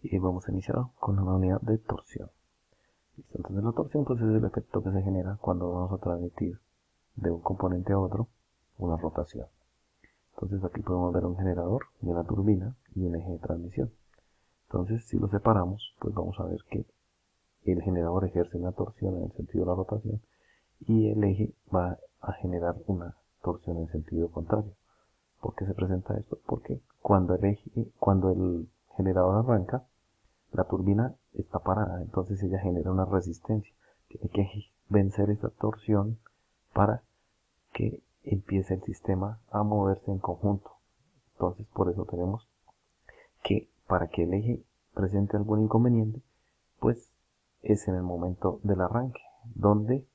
Y vamos a iniciar con una unidad de torsión. Entonces la torsión pues es el efecto que se genera cuando vamos a transmitir de un componente a otro una rotación. Entonces aquí podemos ver un generador y una turbina y un eje de transmisión. Entonces si lo separamos, pues vamos a ver que el generador ejerce una torsión en el sentido de la rotación y el eje va a generar una torsión en sentido contrario. ¿Por qué se presenta esto? Porque cuando el generador arranca, la turbina está parada, entonces ella genera una resistencia. Tiene que vencer esta torsión para que empiece el sistema a moverse en conjunto. Entonces por eso tenemos que para que el eje presente algún inconveniente, pues es en el momento del arranque, donde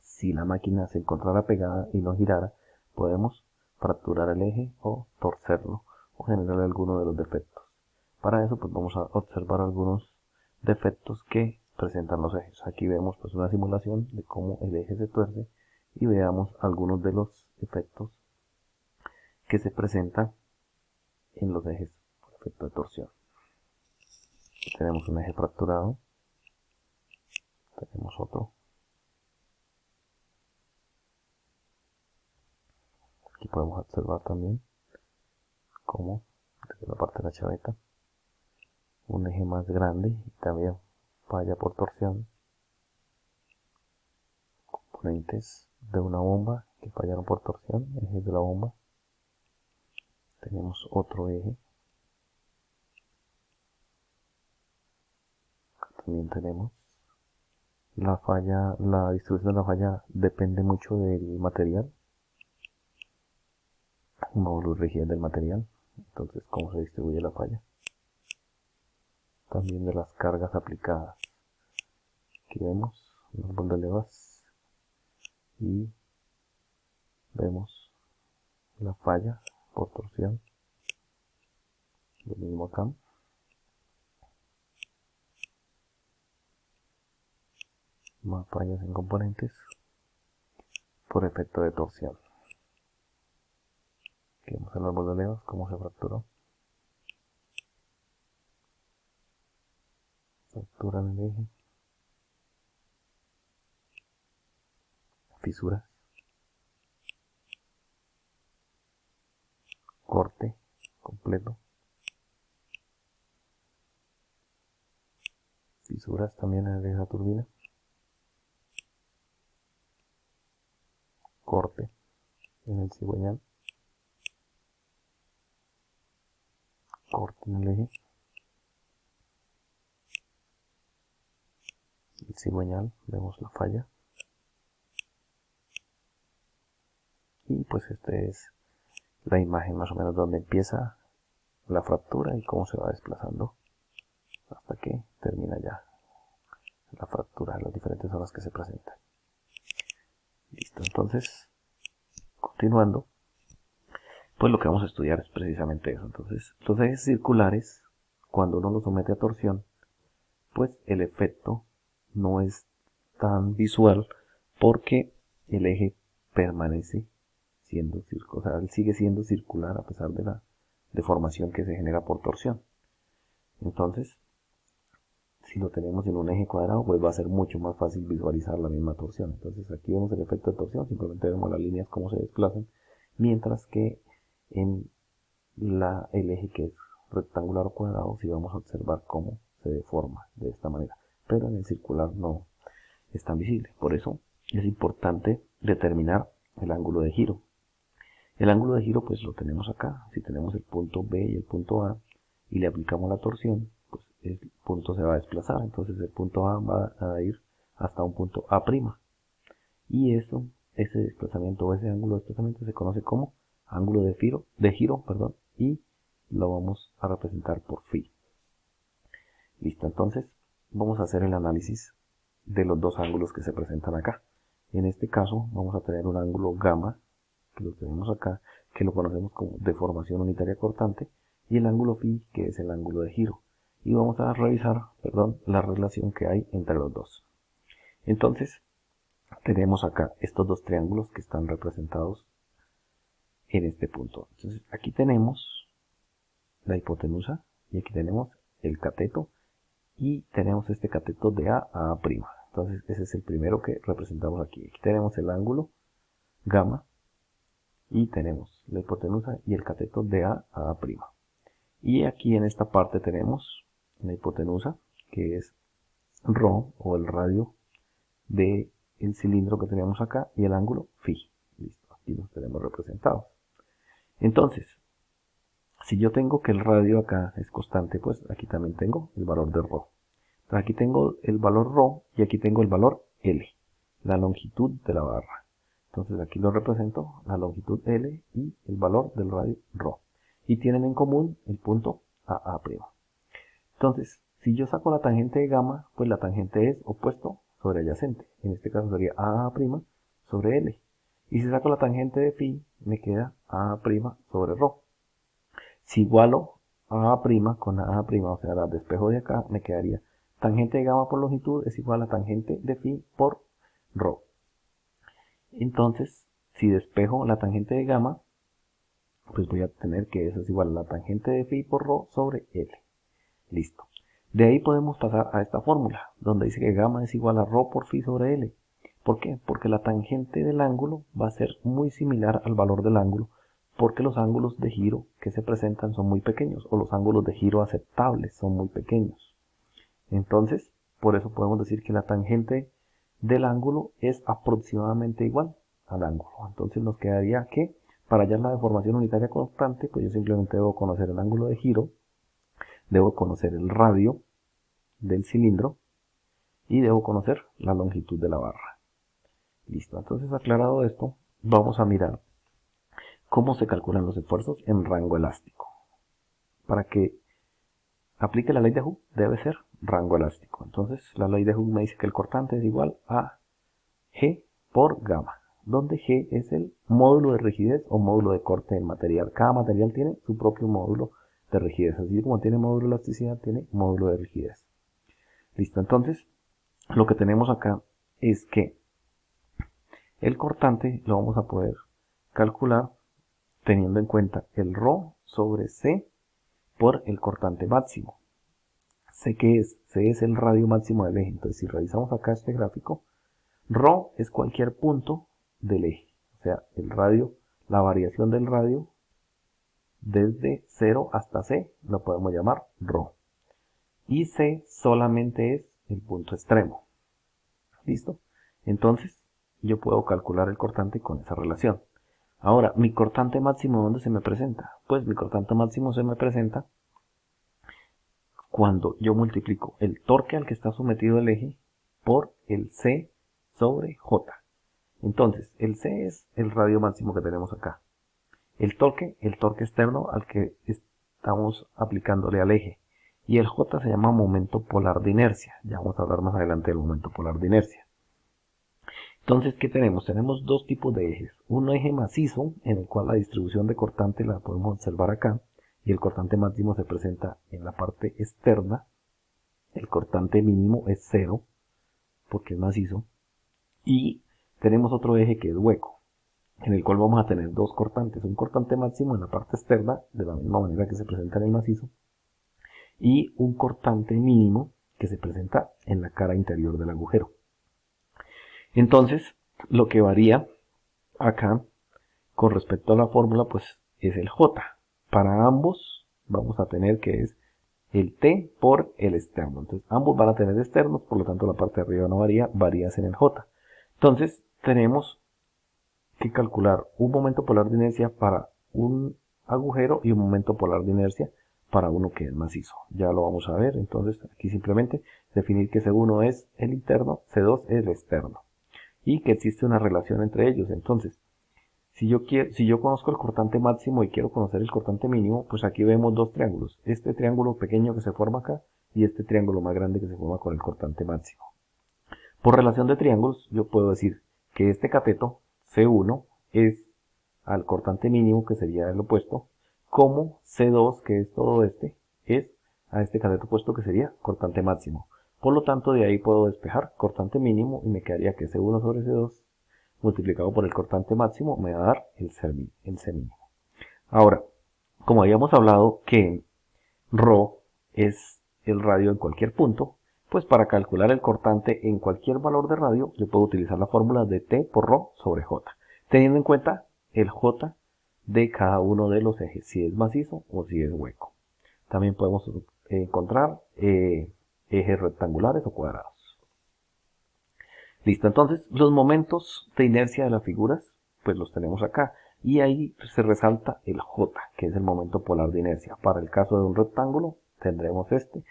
si la máquina se encontrara pegada y no girara, podemos fracturar el eje o torcerlo o generar alguno de los defectos. Para eso pues vamos a observar algunos defectos que presentan los ejes. Aquí vemos pues una simulación de cómo el eje se tuerce y veamos algunos de los efectos que se presentan en los ejes por efecto de torsión. Aquí tenemos un eje fracturado, tenemos otro. Aquí podemos observar también cómo desde la parte de la chaveta un eje más grande y también falla por torsión. Componentes de una bomba que fallaron por torsión, ejes de la bomba. Tenemos otro eje. Acá también tenemos la falla, la distribución de la falla depende mucho del material, módulo y rigidez del material. Entonces, cómo se distribuye la falla. También de las cargas aplicadas. Aquí vemos un árbol de levas y vemos la falla por torsión. Lo mismo acá. Más fallas en componentes por efecto de torsión. Aquí vemos el árbol de levas, cómo se fracturó. Fractura en el eje. Fisuras. Corte completo. Fisuras también en el eje de la turbina. Corte en el cigüeñal. Corte en el eje. El cigüeñal, vemos la falla. Y pues esta es la imagen más o menos donde empieza la fractura y cómo se va desplazando hasta que termina ya la fractura en las diferentes zonas que se presentan. Listo, entonces, continuando, pues lo que vamos a estudiar es precisamente eso. Entonces, los ejes circulares, cuando uno los somete a torsión, pues el efecto no es tan visual porque el eje permanece siendo circular, o sea, él sigue siendo circular a pesar de la deformación que se genera por torsión. Entonces, si lo tenemos en un eje cuadrado, pues va a ser mucho más fácil visualizar la misma torsión. Entonces aquí vemos el efecto de torsión, simplemente vemos las líneas cómo se desplazan, mientras que en el eje que es rectangular o cuadrado, sí vamos a observar cómo se deforma de esta manera. Pero en el circular no es tan visible. Por eso es importante determinar el ángulo de giro. El ángulo de giro pues lo tenemos acá. Si tenemos el punto B y el punto A y le aplicamos la torsión, pues el punto se va a desplazar. Entonces el punto A va a ir hasta un punto A'. Y ese desplazamiento o ese ángulo de desplazamiento se conoce como ángulo de giro, y lo vamos a representar por phi. Listo, entonces vamos a hacer el análisis de los dos ángulos que se presentan acá. En este caso vamos a tener un ángulo gamma, que lo tenemos acá, que lo conocemos como deformación unitaria cortante, y el ángulo phi, que es el ángulo de giro. Y vamos a revisar, la relación que hay entre los dos. Entonces, tenemos acá estos dos triángulos que están representados en este punto. Entonces, aquí tenemos la hipotenusa y aquí tenemos el cateto, y tenemos este cateto de A a A'. Entonces ese es el primero que representamos aquí. Aquí tenemos el ángulo gamma y tenemos la hipotenusa y el cateto de A a A'. Y aquí en esta parte tenemos la hipotenusa, que es ρ, o el radio del cilindro que tenemos acá, y el ángulo phi. Listo, aquí los tenemos representados. Entonces, si yo tengo que el radio acá es constante, pues aquí también tengo el valor de ρ. Entonces aquí tengo el valor ρ y aquí tengo el valor L, la longitud de la barra. Entonces aquí lo represento, la longitud L y el valor del radio ρ. Y tienen en común el punto AA'. Entonces, si yo saco la tangente de gamma, pues la tangente es opuesto sobre adyacente. En este caso sería AA' sobre L. Y si saco la tangente de phi, me queda AA' sobre ρ. Si igualo AA' con AA', o sea, la despejo de acá, me quedaría tangente de gamma por longitud es igual a tangente de phi por ρ. Entonces, si despejo la tangente de gamma, pues voy a tener que eso es igual a la tangente de phi por ρ sobre L. Listo. De ahí podemos pasar a esta fórmula, donde dice que gamma es igual a ρ por phi sobre L. ¿Por qué? Porque la tangente del ángulo va a ser muy similar al valor del ángulo, porque los ángulos de giro que se presentan son muy pequeños, o los ángulos de giro aceptables son muy pequeños. Entonces, por eso podemos decir que la tangente del ángulo es aproximadamente igual al ángulo. Entonces nos quedaría que para hallar la deformación unitaria constante, pues yo simplemente debo conocer el ángulo de giro, debo conocer el radio del cilindro y debo conocer la longitud de la barra. Listo, entonces aclarado esto, vamos a mirar cómo se calculan los esfuerzos en rango elástico. Para que aplique la ley de Hooke debe ser rango elástico. Entonces la ley de Hooke me dice que el cortante es igual a G por gamma, donde G es el módulo de rigidez o módulo de corte del material. Cada material tiene su propio módulo de rigidez, así como tiene módulo de elasticidad, tiene módulo de rigidez. Listo, entonces lo que tenemos acá es que el cortante lo vamos a poder calcular teniendo en cuenta el ρ sobre C por el cortante máximo. ¿C qué es? C es el radio máximo del eje. Entonces si revisamos acá este gráfico, ρ es cualquier punto del eje. O sea, el radio, la variación del radio desde 0 hasta C lo podemos llamar ρ. Y C solamente es el punto extremo. ¿Listo? Entonces yo puedo calcular el cortante con esa relación. Ahora, ¿mi cortante máximo dónde se me presenta? Pues mi cortante máximo se me presenta cuando yo multiplico el torque al que está sometido el eje por el C sobre J. Entonces, el C es el radio máximo que tenemos acá. El torque externo al que estamos aplicándole al eje. Y el J se llama momento polar de inercia. Ya vamos a hablar más adelante del momento polar de inercia. Entonces, ¿qué tenemos? Tenemos dos tipos de ejes. Un eje macizo, en el cual la distribución de cortante la podemos observar acá, y el cortante máximo se presenta en la parte externa. El cortante mínimo es 0, porque es macizo. Y tenemos otro eje que es hueco, en el cual vamos a tener dos cortantes. Un cortante máximo en la parte externa, de la misma manera que se presenta en el macizo, y un cortante mínimo que se presenta en la cara interior del agujero. Entonces, lo que varía acá con respecto a la fórmula, pues es el J. Para ambos vamos a tener que es el T por el externo. Entonces, ambos van a tener externos, por lo tanto la parte de arriba no varía, varía en el J. Entonces, tenemos que calcular un momento polar de inercia para un agujero y un momento polar de inercia para uno que es macizo. Ya lo vamos a ver. Entonces, aquí simplemente definir que C1 es el interno, C2 es el externo. Y que existe una relación entre ellos. Entonces, si yo conozco el cortante máximo y quiero conocer el cortante mínimo, pues aquí vemos dos triángulos. Este triángulo pequeño que se forma acá y este triángulo más grande que se forma con el cortante máximo. Por relación de triángulos, yo puedo decir que este cateto, C1, es al cortante mínimo, que sería el opuesto, como C2, que es todo este, es a este cateto opuesto, que sería cortante máximo. Por lo tanto, de ahí puedo despejar cortante mínimo y me quedaría que C1 sobre C2 multiplicado por el cortante máximo me va a dar el C mínimo. Ahora, como habíamos hablado que ρ es el radio en cualquier punto, pues para calcular el cortante en cualquier valor de radio, yo puedo utilizar la fórmula de T por ρ sobre J, teniendo en cuenta el J de cada uno de los ejes, si es macizo o si es hueco. También podemos encontrar ejes rectangulares o cuadrados. Listo, entonces los momentos de inercia de las figuras, pues los tenemos acá. Y ahí se resalta el J, que es el momento polar de inercia. Para el caso de un rectángulo tendremos este.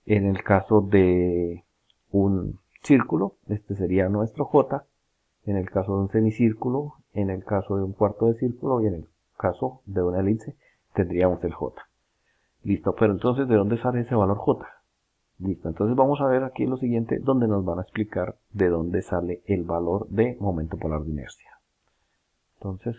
En el caso de un círculo, este sería nuestro J. En el caso de un semicírculo, en el caso de un cuarto de círculo y en el caso de una elipse tendríamos el J. Listo, pero entonces ¿de dónde sale ese valor J? Listo, entonces vamos a ver aquí lo siguiente donde nos van a explicar de dónde sale el valor de momento polar de inercia. Entonces